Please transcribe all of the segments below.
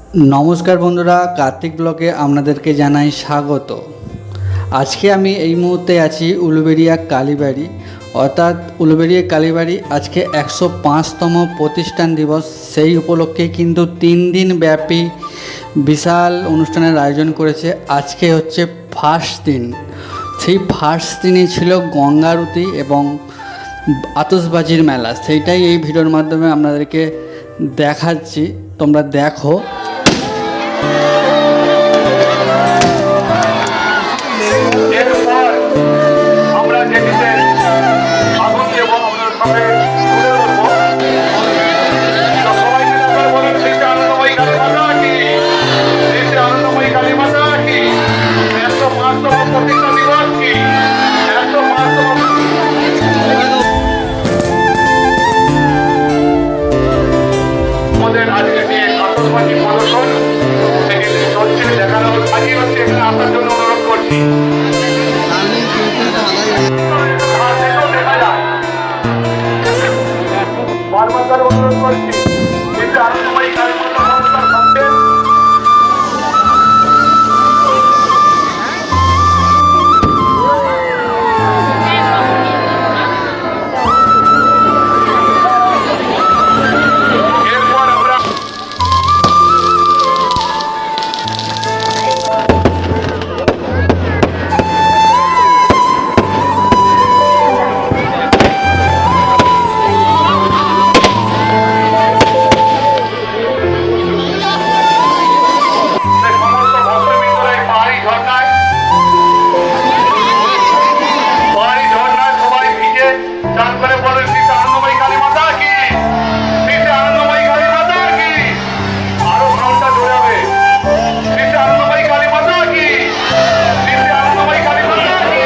নমস্কার বন্ধুরা, কার্তিক ব্লগে আপনাদেরকে জানাই স্বাগত। আজকে আমি এই মুহূর্তে আছি উলুবেড়িয়া কালীবাড়ি, অর্থাৎ উলুবেড়িয়া কালীবাড়ি আজকে 105তম প্রতিষ্ঠান দিবস। সেই উপলক্ষে কিন্তু 3 দিন ব্যাপী বিশাল অনুষ্ঠানের আয়োজন করেছে। আজকে হচ্ছে ফার্স্ট দিন। সেই ফার্স্ট দিনে ছিল গঙ্গা আরতি এবং আতশবাজির মেলা। সেইটাই এই ভিডিওর মাধ্যমে আপনাদেরকে দেখাচ্ছি, তোমরা দেখো। আমরা যেটিতে আগুন দেব আপনার সামনে তুলে ধরবো। সবাই মিলে বলেন শ্রীতে আনন্দময়ী কালী মাতা কি, শ্রীতে আনন্দময়ী কালী মাতা কি, 105তম প্রতিষ্ঠা দিবস কি, 105তম। আমাদের আজকে নিয়ে আতশবাজি প্রদর্শন সেটি চলছে, দেখানো সাজিয়ে হচ্ছে। এখানে আসার জন্য অনুরোধ করছি। বারবার অনুরোধ করছি, কিন্তু আনন্দময়ী কালী মাতা সংস্থার সঙ্গে এরপর আমরা সমস্ত ভক্তবৃন্দরা এই পাহাড়ি ঝর্ণায় সবাই ভিজে চান করে বলেন শ্রীতে আনন্দময়ী কালী মাতা কি, শ্রীতে আনন্দময়ী কালী মাতা কি। আরো ঘন্টা জোরে হবে, শ্রীতে আনন্দময়ী কালী মাতা কি, শ্রীতে আনন্দময়ী কালী মাতা কি।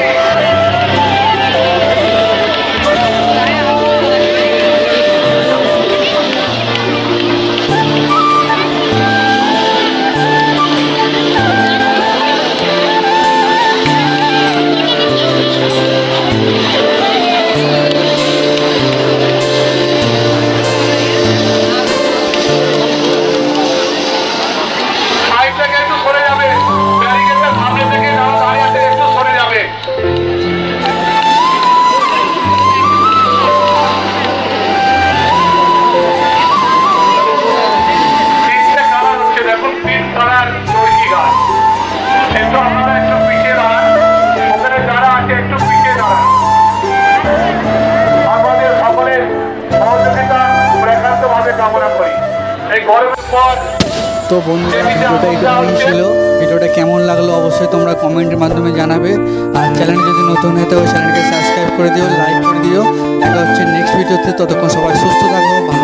সাইড থেকে একটু সরে যাবে, ব্যারিকেডের সামনে থেকে যারা দাঁড়িয়ে আছে একটু সরে যাবে। তিনটে কালার হচ্ছে, দেখুন 3 কালার চরকি গাছ। একটু আপনারা একটু পিছিয়ে দাঁড়ান, ওখানে যারা আছে একটু পিছিয়ে দাঁড়ান। আমাদের সকলের সহযোগিতা একান্তভাবে কামনা করি। এই গরমের পর তো বন্ধুরা, ভিডিওটা এইটুকুই ছিল। ভিডিওটা কেমন লাগলো অবশ্যই তোমরা কমেন্টের মাধ্যমে জানাবে। আর চ্যানেল যদি নতুন হতে হয় চ্যানেলকে সাবস্ক্রাইব করে দিও, লাইক করে দিও। দেখা হচ্ছে নেক্সট ভিডিওতে। ততক্ষণ সবাই সুস্থ থাকো, ভালো